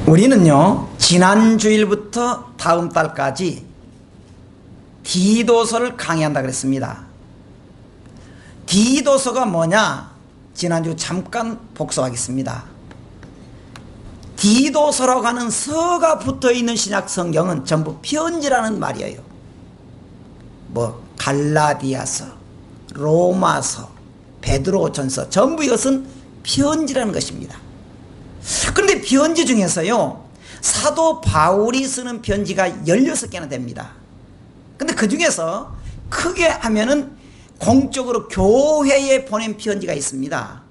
우리는요, 지난 주일부터 다음 달까지 디도서를 강의한다 그랬습니다. 디도서가 뭐냐? 지난주 잠깐 복습하겠습니다. 디도서라고 하는 서가 붙어있는 신약 성경은 전부 편지라는 말이에요. 갈라디아서, 로마서, 베드로전서, 전부 이것은 편지라는 것입니다. 그런데 편지 중에서요, 사도 바울이 쓰는 편지가 16개나 됩니다. 근데 그 중에서 크게 하면은 공적으로 교회에 보낸 편지가 있습니다.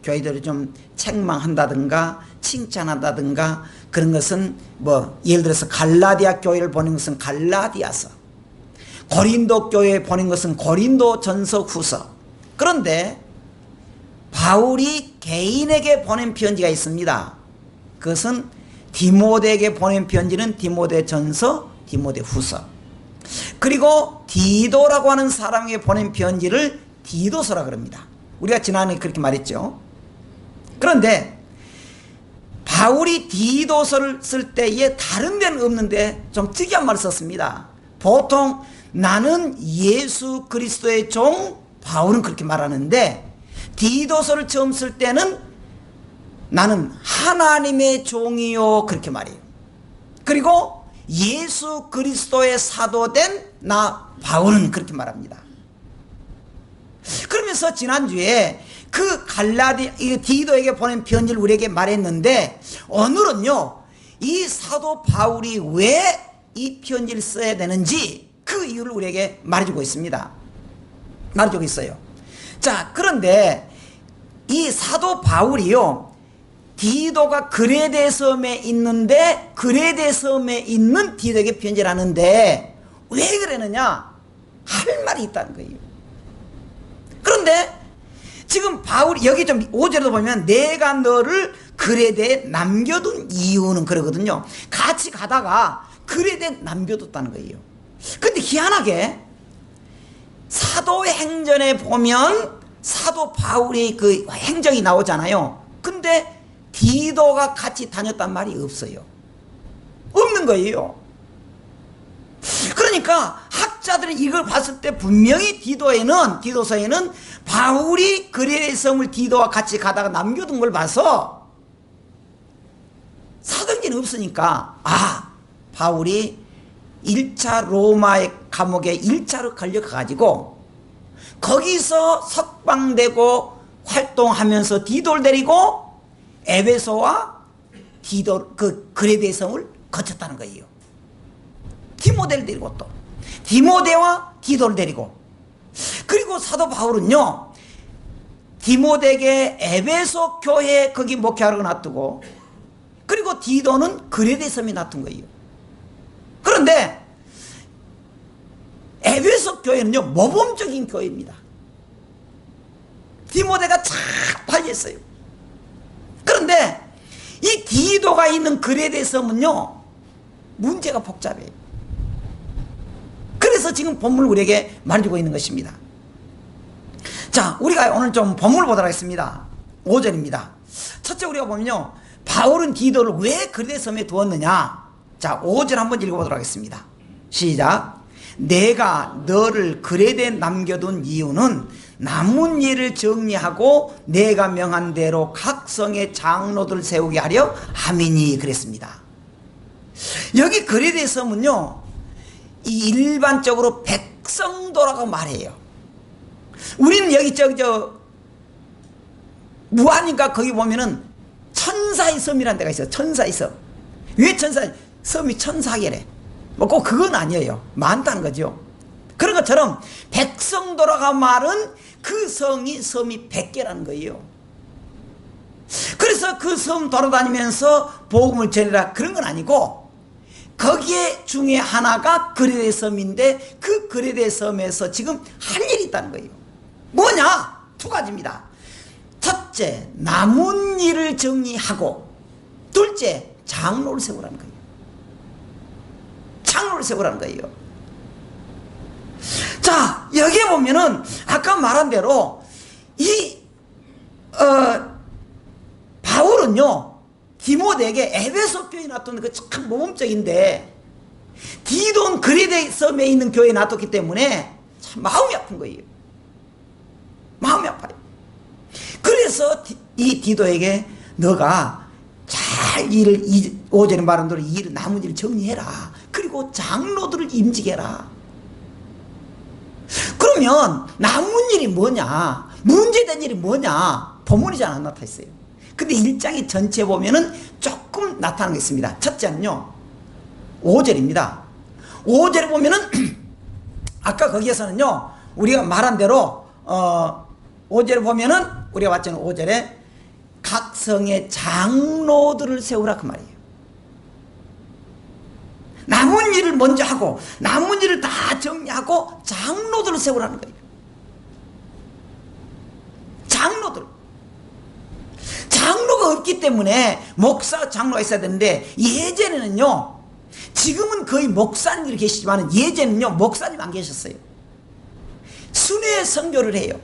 교회들이 좀 책망한다든가 칭찬한다든가 그런 것은 예를 들어서 갈라디아 교회를 보낸 것은 갈라디아서, 고린도 교회에 보낸 것은 고린도전서 후서. 그런데 바울이 개인에게 보낸 편지가 있습니다. 그것은 디모데에게 보낸 편지는 디모데전서, 디모데후서. 그리고 디도라고 하는 사람에게 보낸 편지를 디도서라 그럽니다. 우리가 지난해 그렇게 말했죠. 그런데 바울이 디도서를 쓸 때에 다른 데는 없는데 좀 특이한 말을 썼습니다. 보통 나는 예수 그리스도의 종 바울은 그렇게 말하는데, 디도서를 처음 쓸 때는 나는 하나님의 종이요 그렇게 말해요. 그리고 예수 그리스도의 사도된 나 바울은 그렇게 말합니다. 그러면서 지난주에 그 디도에게 보낸 편지를 우리에게 말했는데, 오늘은요, 이 사도 바울이 왜 이 편지를 써야 되는지 그 이유를 우리에게 말해주고 있습니다. 말해주고 있어요. 자, 그런데 이 사도 바울이요, 디도가 그레데 섬에 있는데 그레데 섬에 있는 디도에게 편지를 하는데 왜 그러느냐? 할 말이 있다는 거예요. 그런데 지금 바울이 여기 좀 5절에도 보면 내가 너를 그레데에 남겨둔 이유는 그러거든요. 같이 가다가 그레데에 남겨뒀다는 거예요. 근데 희한하게 사도행전에 보면 사도 바울의 그 행적이 나오잖아요. 근데 디도가 같이 다녔단 말이 없어요. 없는 거예요. 그러니까 학자들이 이걸 봤을 때 분명히 디도서에는 바울이 그레데 섬을 디도와 같이 가다가 남겨둔 걸 봐서 사도행전이 없으니까 바울이 1차 로마의 감옥에 1차로 걸려가가지고 거기서 석방되고 활동하면서 디도를 데리고 에베소와 그레데 성을 거쳤다는 거예요. 디모데를 데리고 또 디모데와 디도를 데리고, 그리고 사도 바울은요, 디모데에게 에베소 교회에 거기 목회하러 놔두고, 그리고 디도는 그레데 섬에 놔둔 거예요. 그런데 에베소 교회는요, 모범적인 교회입니다. 디모데가 잘 팔렸어요. 그런데 이 디도가 있는 그레데 섬은요, 문제가 복잡해요. 그래서 지금 본문을 우리에게 말해주고 있는 것입니다. 자, 우리가 오늘 좀 본문을 보도록 하겠습니다. 5절입니다. 첫째 우리가 보면요, 바울은 디도를 왜 그레데 섬에 두었느냐. 자, 5절 한번 읽어보도록 하겠습니다. 시작. 내가 너를 그레데에 남겨둔 이유는 남은 일을 정리하고 내가 명한 대로 각 성의 장로들 세우게 하려 함이니 그랬습니다. 여기 그레데 섬은요, 이 일반적으로 백성도라고 말해요. 우리는 여기 무한인가 거기 보면은 천사의 섬이라는 데가 있어요. 천사의 섬. 왜 섬이 천사계래? 꼭 그건 아니에요. 많다는 거죠. 그런 것처럼 백성도라고 말은 그 섬이 100개라는 거예요. 그래서 그 섬 돌아다니면서 복음을 전해라 그런 건 아니고, 거기에 중에 하나가 그레데 섬인데 그 그레데 섬에서 지금 할 일이 있다는 거예요. 뭐냐? 두 가지입니다. 첫째, 남은 일을 정리하고, 둘째, 장로를 세우라는 거예요. 장로를 세우라는 거예요. 자, 여기에 보면은 아까 말한 대로 이 바울은요 디모데에게 에베소 교회에 놔둔 그 참 모범적인데 디도는 그리데 섬에 있는 교회에 놔뒀기 때문에 참 마음이 아픈 거예요. 마음이 아파요. 그래서 이 디도에게 너가 잘 일을 5절에 말한 대로 일을 남은 일을 정리해라. 그리고 장로들을 임직해라. 그러면 남은 일이 뭐냐? 문제된 일이 뭐냐? 본문이 잘 안 나타나 있어요. 근데 1장이 전체 보면은 조금 나타나는 게 있습니다. 첫째는요 5절입니다 5절에 보면은 아까 거기에서는요 우리가 말한 대로 5절에 보면은 우리가 봤잖아요. 5절에 각 성의 장로들을 세우라 그 말이에요. 남은 일을 먼저 하고 남은 일을 다 정리하고 장로들을 세우라는 거예요. 장로가 없기 때문에 목사 장로가 있어야 되는데 예전에는요 지금은 거의 목사님들이 계시지만 예전에는요 목사님 안 계셨어요. 순회 선교를 해요.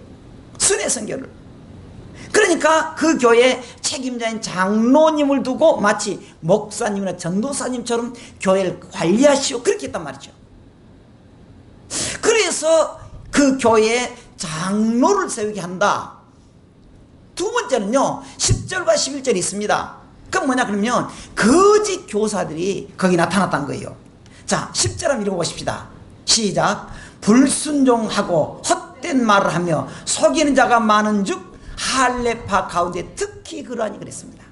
순회 선교를. 그러니까 그 교회 책임자인 장로님을 두고 마치 목사님이나 전도사님처럼 교회를 관리하시오 그렇게 했단 말이죠. 그래서 그 교회에 장로를 세우게 한다. 두 번째는요 10절과 11절이 있습니다. 그건 뭐냐 그러면 거짓 교사들이 거기 나타났다는 거예요. 자 10절 한번 읽어보십시다. 시작. 불순종하고 헛된 말을 하며 속이는 자가 많은 즉 할례파 가운데 특히 그러하니 그랬습니다.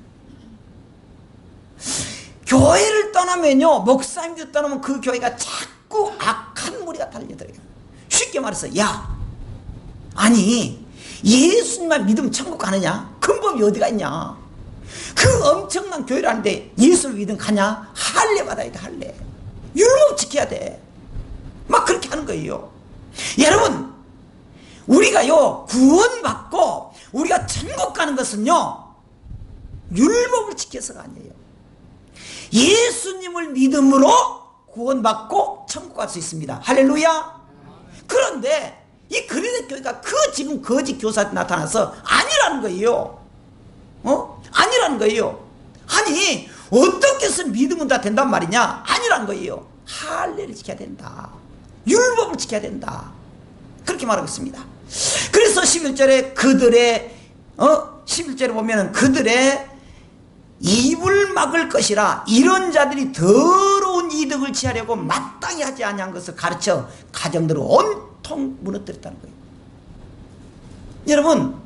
교회를 떠나면요 목사님들 떠나면 그 교회가 자꾸 악한 무리가 달려들어요. 쉽게 말해서 야 아니 예수님만 믿으면 천국 가느냐? 근본이 어디가 있냐? 그 엄청난 교회라는데 예수를 믿으면 가냐? 할례 받아야 돼. 할례 율법 지켜야 돼. 막 그렇게 하는 거예요. 여러분 우리가요 구원받고 우리가 천국 가는 것은요 율법을 지켜서가 아니에요. 예수님을 믿음으로 구원받고 천국 갈 수 있습니다. 할렐루야. 그런데 이 그리스 교회가 지금 거짓 교사들이 나타나서 아니라는 거예요. 아니라는 거예요. 아니 어떻게 해서 믿으면 다 된단 말이냐? 아니라는 거예요. 할례를 지켜야 된다. 율법을 지켜야 된다. 그렇게 말하고 있습니다. 그래서 11절에 그들의 11절에 보면은 그들의 입을 막을 것이라 이런 자들이 더러운 이득을 취하려고 마땅히 하지 아니한 것을 가르쳐 가정들을 온통 무너뜨렸다는 거예요. 여러분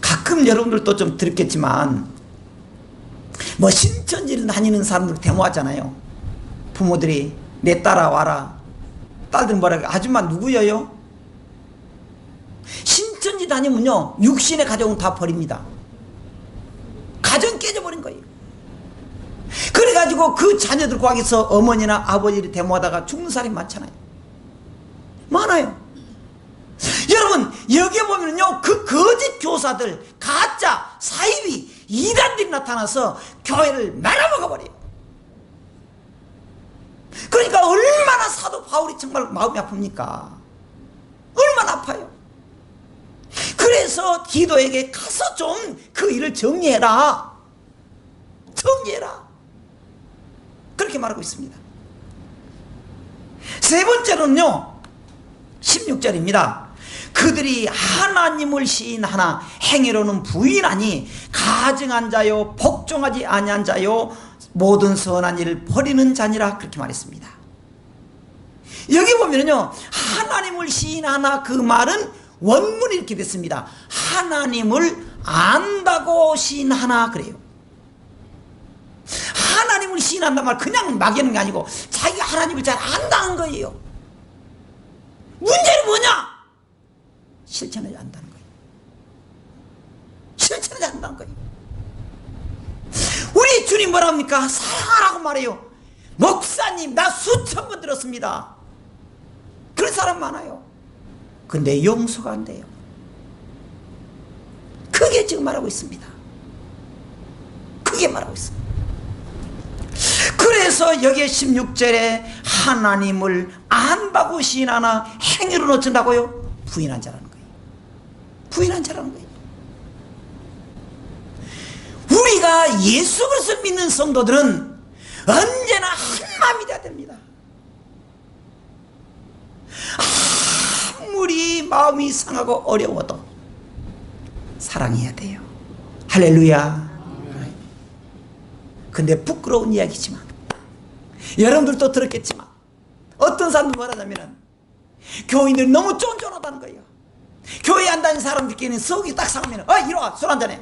가끔 여러분들도 좀 들었겠지만 뭐 신천지를 다니는 사람들 데모하잖아요. 부모들이 내 딸아 와라. 딸들 뭐라 그래? 아줌마 누구예요? 신천지 다니면요 육신의 가정은 다 버립니다. 가정 깨져버린 거예요. 그래가지고 그 자녀들 거기서 어머니나 아버지를 데모하다가 죽는 사람이 많잖아요. 많아요. 여러분 여기에 보면요 그 거짓 교사들 가짜 사이비 이단들이 나타나서 교회를 말아먹어 버려요. 그러니까 얼마나 사도 바울이 정말 마음이 아픕니까? 얼마나 아파요. 그래서 디도에게 가서 좀 그 일을 정리해라. 정리해라. 그렇게 말하고 있습니다. 세 번째로는요 16절입니다. 그들이 하나님을 시인하나 행위로는 부인하니 가증한 자요 복종하지 아니한 자요 모든 선한 일을 버리는 자니라 그렇게 말했습니다. 여기 보면요 하나님을 시인하나 그 말은 원문이 이렇게 됐습니다. 하나님을 안다고 시인하나 그래요. 하나님을 시인한단 말 그냥 막연한 게 아니고 자기가 하나님을 잘 안다는 거예요. 문제는 뭐냐? 실천하지 않는다는 거예요. 실천하지 않는다는 거예요. 우리 주님 뭐라 합니까? 사랑하라고 말해요. 목사님 나 수천 번 들었습니다. 그런 사람 많아요. 근데 용서가 안 돼요. 그게 지금 말하고 있습니다. 그게 말하고 있습니다. 그래 그래서 여기에 16절에 하나님을 안다고 시인하나 행위로 어쩐다고요? 부인한 자라는 거예요. 부인한 자라는 거예요. 우리가 예수 그리스도를 믿는 성도들은 언제나 한 마음이 돼야 됩니다. 아무리 마음이 상하고 어려워도 사랑해야 돼요. 할렐루야. 근데 부끄러운 이야기지만 여러분들도 들었겠지만 어떤 사람들 말하자면 교인들이 너무 쫀쫀하다는 거예요. 교회 안 다니는 사람들끼리는 속이 딱 상하면 이리 와 술 한잔해.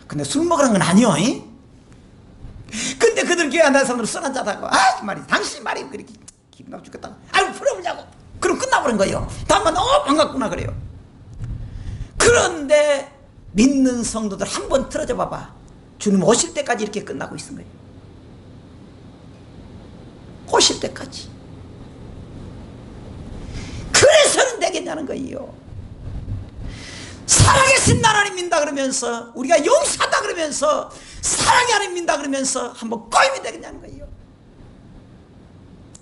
근데 술 먹으라는 건 아니요. 근데 그들 교회 안 다니는 사람들은 술 한잔하고 말이 당신 말이 그렇게 기분 나쁘 죽겠다. 아유 풀어보자고. 그럼 끝나버린 거예요. 다만 반갑구나 그래요. 그런데 믿는 성도들 한번 틀어져 봐봐. 주님 오실 때까지 이렇게 끝나고 있는 거예요. 오실 때까지. 그래서는 되겠냐는 거예요. 사랑의 하나님 믿는다 그러면서 우리가 용서한다 그러면서 사랑의 하나님 믿는다 그러면서 한번 꼬임이 되겠냐는 거예요.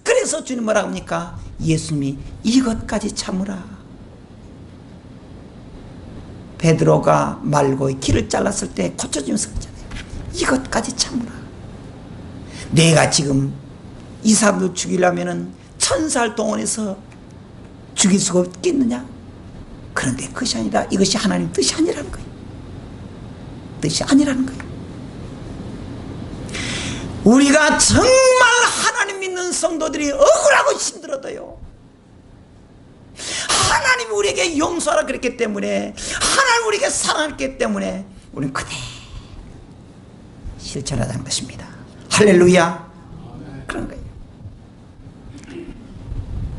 그래서 주님 뭐라고 합니까? 예수님이 이것까지 참으라. 베드로가 말고의 길을 잘랐을 때 고쳐주면서 그랬잖아요. 이것까지 참으라. 내가 지금 이 사람들 죽이려면은 1000살 동원해서 죽일 수가 없겠느냐? 그런데 그것이 아니다. 이것이 하나님 뜻이 아니라는 거예요. 뜻이 아니라는 거예요. 우리가 정말 하나님 믿는 성도들이 억울하고 힘들어도요, 하나님이 우리에게 용서하라 그랬기 때문에, 하나님 우리에게 사랑했기 때문에 우리는 그대로 실천하자는 것입니다. 할렐루야. 그런 거예요.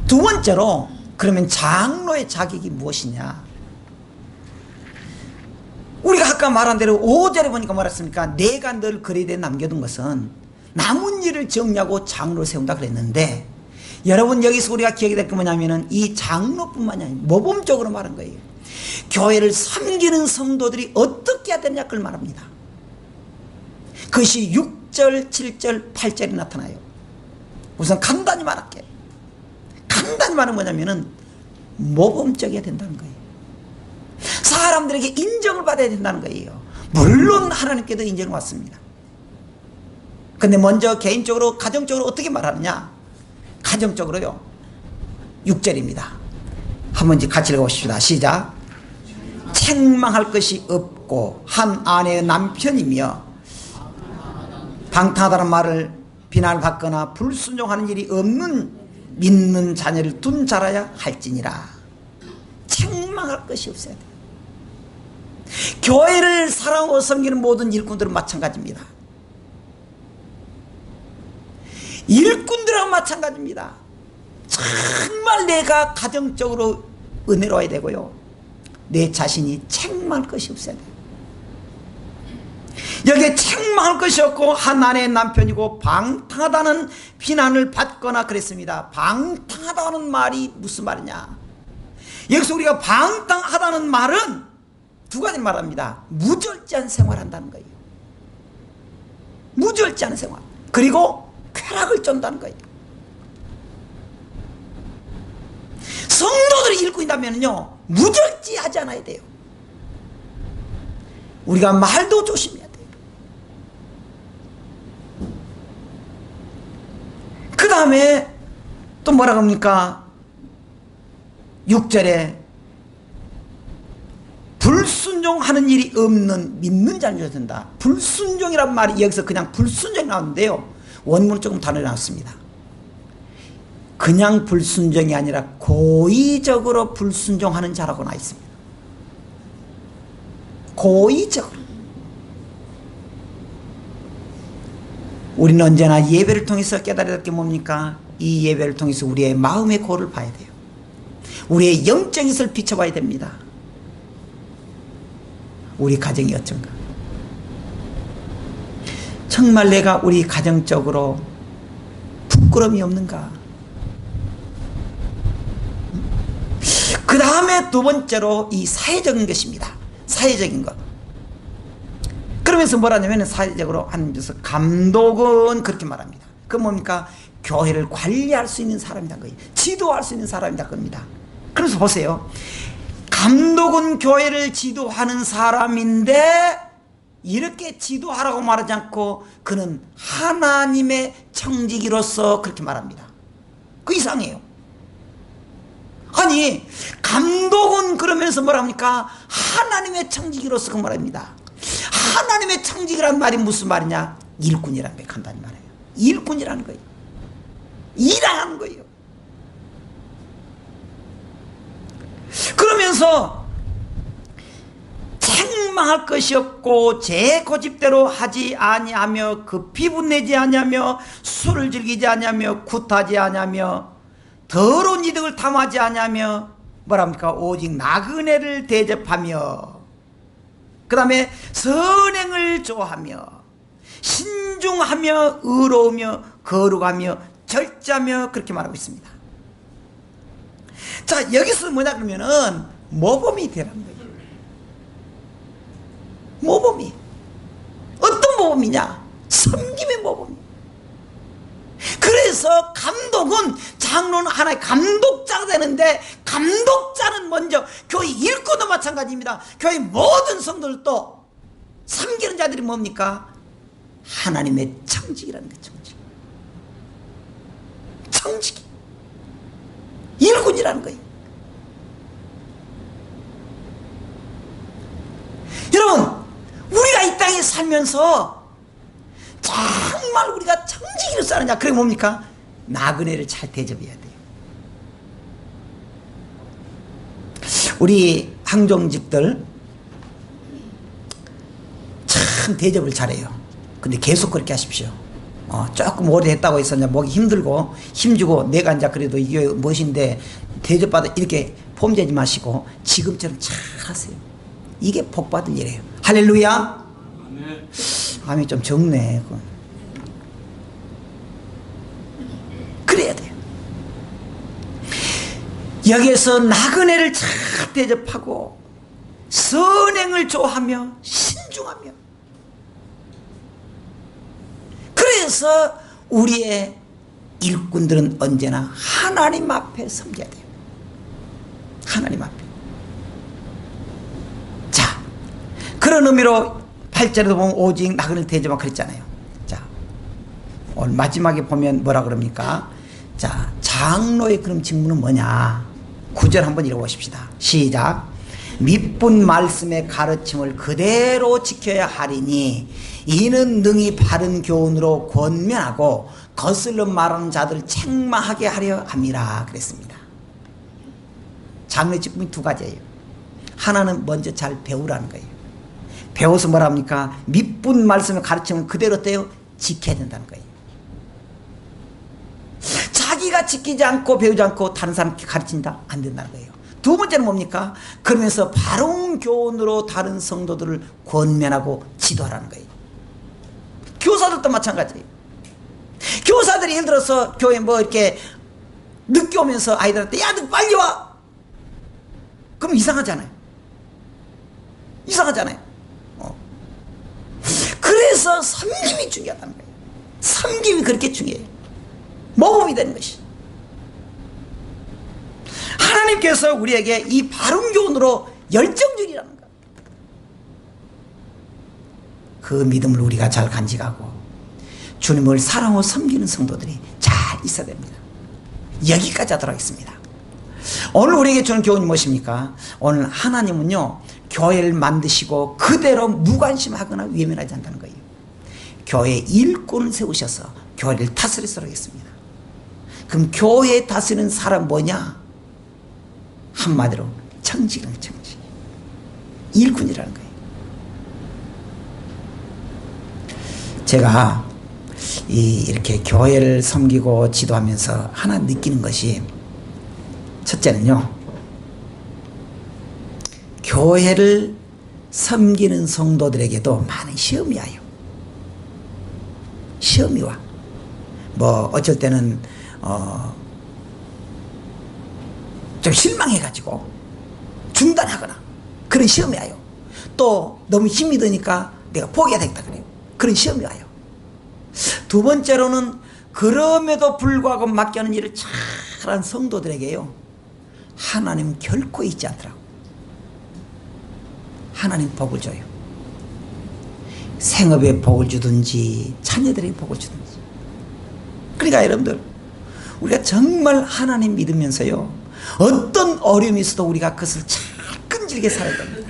두 번째로, 그러면 장로의 자격이 무엇이냐? 우리가 아까 말한 대로 5절에 보니까 뭐랬습니까? 내가 늘 거리대에 남겨둔 것은 남은 일을 정리하고 장로를 세운다 그랬는데, 여러분 여기서 우리가 기억이 될 게 뭐냐면은 이 장로뿐만이 아니라 모범적으로 말한 거예요. 교회를 섬기는 성도들이 어떻게 해야 되느냐 그걸 말합니다. 그것이 6절, 7절, 8절에 나타나요. 우선 간단히 말할게요. 간단히 말은 뭐냐면은 모범적이어야 된다는 거예요. 사람들에게 인정을 받아야 된다는 거예요. 물론 하나님께도 인정을 받습니다. 근데 먼저 개인적으로, 가정적으로 어떻게 말하느냐? 가정적으로요, 6절입니다. 한번 같이 읽어보십시다. 시작. 책망할 것이 없고 한 아내의 남편이며 방탕하다는 말을 비난받거나 불순종하는 일이 없는 믿는 자녀를 둔 자라야 할지니라. 책망할 것이 없어야 돼요. 교회를 사랑하고 섬기는 모든 일꾼들은 마찬가지입니다. 일꾼들하고 마찬가지입니다. 정말 내가 가정적으로 은혜로워야 되고요, 내 자신이 책망할 것이 없어야 돼요. 여기에 책망할 것이 없고 한 아내의 남편이고 방탕하다는 비난을 받거나 그랬습니다. 방탕하다는 말이 무슨 말이냐? 여기서 우리가 방탕하다는 말은 두 가지를 말합니다. 무절제한 생활한다는 거예요. 무절제한 생활. 그리고 쾌락을 쫀다는 거예요. 성도들이 읽고 있다면요, 무절제하지 않아야 돼요. 우리가 말도 조심해야 돼요. 그 다음에 또 뭐라고 합니까? 6절에 불순종하는 일이 없는 믿는 자녀가 된다. 불순종이란 말이 여기서 그냥 불순종이 나오는데요, 원문은 조금 다르게 나왔습니다. 그냥 불순종이 아니라 고의적으로 불순종하는 자라고 나와 있습니다. 고의적으로. 우리는 언제나 예배를 통해서 깨달아야 될 게 뭡니까? 이 예배를 통해서 우리의 마음의 고를 봐야 돼요. 우리의 영적인 것을 비춰봐야 됩니다. 우리 가정이 어쩐가? 정말 내가 우리 가정적으로 부끄러움이 없는가? 그 다음에 두 번째로 이 사회적인 것입니다. 사회적인 것. 그럼 그러면서 뭐라냐면 사회적으로 하나님께서 감독은 그렇게 말합니다. 그 뭡니까? 교회를 관리할 수 있는 사람이다 거예요. 지도할 수 있는 사람이다 겁니다. 그래서 보세요. 감독은 교회를 지도하는 사람인데 이렇게 지도하라고 말하지 않고 그는 하나님의 청지기로서 그렇게 말합니다. 그 이상이에요. 아니 감독은 그러면서 뭐랍니까? 하나님의 청지기로서 그 말합니다. 하나님의 청지기란 말이 무슨 말이냐? 일꾼이라는 걸 한다는 말이에요. 일꾼이라는 거예요. 일하는 거예요. 그러면서 책망할 것이 없고 제 고집대로 하지 아니하며 급히 분내지 아니하며 술을 즐기지 아니하며 굿하지 아니하며 더러운 이득을 탐하지 아니하며 뭐랍니까? 오직 나그네를 대접하며 그 다음에 선행을 좋아하며 신중하며 의로우며 거룩하며 절제하며 그렇게 말하고 있습니다. 자, 여기서 뭐냐 그러면은 모범이 되라는 거예요. 모범이. 어떤 모범이냐? 섬김의 모범. 그래서 감독은 장로는 하나의 감독자가 되는데 감독자는 먼저 교회 일꾼도 마찬가지입니다. 교회 모든 성도들도 섬기는 자들이 뭡니까? 하나님의 청직이라는 거죠. 청직이 일꾼이라는 거예요. 여러분 우리가 이 땅에 살면서 정말 우리가 청지기를 사느냐? 그게 뭡니까? 나그네를 잘 대접해야 돼요. 우리 항종직들 참 대접을 잘해요. 근데 계속 그렇게 하십시오. 조금 오래됐다고 해서 목이 힘들고 힘주고 내가 이제 그래도 이게 무엇인데 대접받아 이렇게 폼되지 마시고 지금처럼 잘 하세요. 이게 복받을 일이에요. 할렐루야. 암이 좀 적네. 그래야 돼요. 여기에서 나그네를 잘 대접하고 선행을 좋아하며 신중하며 그래서 우리의 일꾼들은 언제나 하나님 앞에 섬겨야 돼요. 하나님 앞에. 자, 그런 의미로 8절에도 보면 오직 나그네를 대접하고 그랬잖아요. 자, 오늘 마지막에 보면 뭐라 그럽니까? 자, 장로의 그럼 직무는 뭐냐? 9절 한번 읽어보십시다. 시작. 밑분 말씀의 가르침을 그대로 지켜야 하리니 이는 능히 바른 교훈으로 권면하고 거슬러 말하는 자들을 책망하게 하려 함이라 그랬습니다. 장로의 직분이 두 가지예요. 하나는 먼저 잘 배우라는 거예요. 배워서 뭐랍니까? 밑분 말씀을 가르치면 그대로 떼어 지켜야 된다는 거예요. 자기가 지키지 않고 배우지 않고 다른 사람께 가르친다? 안 된다는 거예요. 두 번째는 뭡니까? 그러면서 바른 교훈으로 다른 성도들을 권면하고 지도하라는 거예요. 교사들도 마찬가지예요. 교사들이 예를 들어서 교회 뭐 이렇게 늦게 오면서 아이들한테 야, 너 빨리 와! 그럼 이상하잖아요. 이상하잖아요. 그래서 섬김이 중요하다는 거예요. 섬김이 그렇게 중요해요. 모범이 되는 것이. 하나님께서 우리에게 이 바른 교훈으로 열정적이라는 것. 그 믿음을 우리가 잘 간직하고 주님을 사랑하고 섬기는 성도들이 잘 있어야 됩니다. 여기까지 하도록 하겠습니다. 오늘 우리에게 주는 교훈이 무엇입니까? 오늘 하나님은요 교회를 만드시고 그대로 무관심하거나 외면하지 않는다는 거예요. 교회 일꾼을 세우셔서 교회를 다스리도록 하겠습니다. 그럼 교회 다스리는 사람 뭐냐? 한마디로 청지기는 청지기, 일꾼이라는 거예요. 제가 이렇게 교회를 섬기고 지도하면서 하나 느끼는 것이, 첫째는요, 교회를 섬기는 성도들에게도 많은 시험이 와요. 시험이 와. 뭐 어쩔 때는 좀 실망해가지고 중단하거나 그런 시험이 와요. 또 너무 힘이 드니까 내가 포기해야 되겠다 그래요. 그런 시험이 와요. 두 번째로는 그럼에도 불구하고 맡겨놓은 일을 잘한 성도들에게요, 하나님 결코 잊지 않더라고. 하나님 복을 줘요. 생업에 복을 주든지 자녀들에게 복을 주든지. 그러니까 여러분들, 우리가 정말 하나님 믿으면서요, 어떤 어려움이 있어도 우리가 그것을 잘 끈질기게 살아야 됩니다.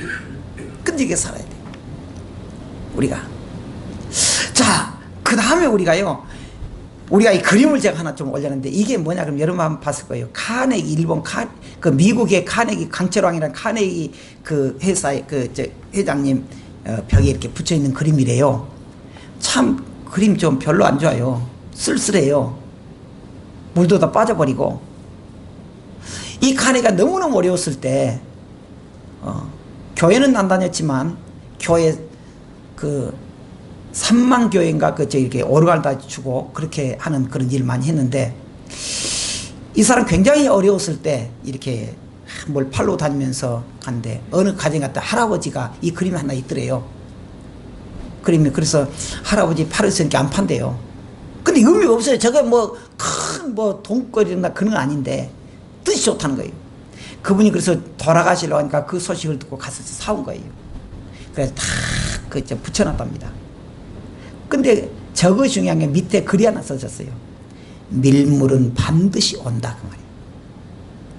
끈질기게 살아야 돼요. 우리가. 자, 그 다음에 우리가요, 우리가 이 그림을 제가 하나 좀 올렸는데, 이게 뭐냐 그럼 여러분 한번 봤을 거예요. 카네기, 일본 그 미국의 카네기, 강철왕이라는 카네기 그 회사의 회장님 벽에 이렇게 붙여 있는 그림이래요. 참 그림 좀 별로 안 좋아요. 쓸쓸해요. 물도 다 빠져버리고. 이 카네기가 너무너무 어려웠을 때, 교회는 안 다녔지만 교회 그 3만 교회인가 이렇게 오르갈 다 주고 그렇게 하는 그런 일 많이 했는데, 이 사람 굉장히 어려웠을 때 이렇게 뭘 팔로 다니면서 갔는데, 어느 가정 갔다 할아버지가 이 그림이 하나 있더래요. 그림이. 그래서 할아버지 팔을 쓰니까 안 판대요. 근데 의미가 없어요. 저거 뭐 큰 돈거리나 그런 건 아닌데 뜻이 좋다는 거예요. 그분이 그래서 돌아가시려고 하니까 그 소식을 듣고 가서 사온 거예요. 그래서 다 붙여놨답니다. 근데 저거 중요한 게 밑에 글이 하나 써졌어요. 밀물은 반드시 온다, 그 말이에요.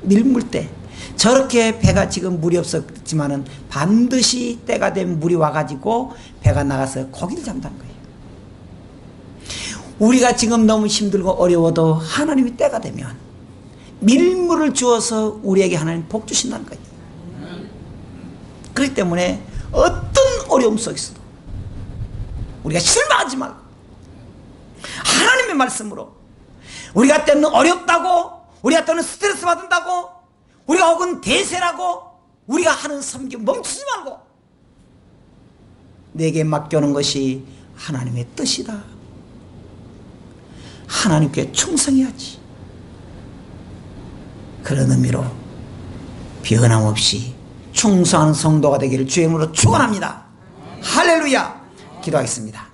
밀물 때. 저렇게 배가 지금 물이 없었지만은 반드시 때가 되면 물이 와가지고 배가 나가서 고기를 잡는다는 거예요. 우리가 지금 너무 힘들고 어려워도 하나님이 때가 되면 밀물을 주어서 우리에게 하나님 복 주신다는 거예요. 그렇기 때문에 어떤 어려움 속에서도 우리가 실망하지 말고 하나님의 말씀으로, 우리가 때는 어렵다고, 우리가 때는 스트레스 받는다고, 우리가 혹은 대세라고 우리가 하는 섬김 멈추지 말고 내게 맡겨놓은 것이 하나님의 뜻이다. 하나님께 충성해야지. 그런 의미로 변함없이 충성하는 성도가 되기를 주의 이름으로 축원합니다. 할렐루야. 기도하겠습니다.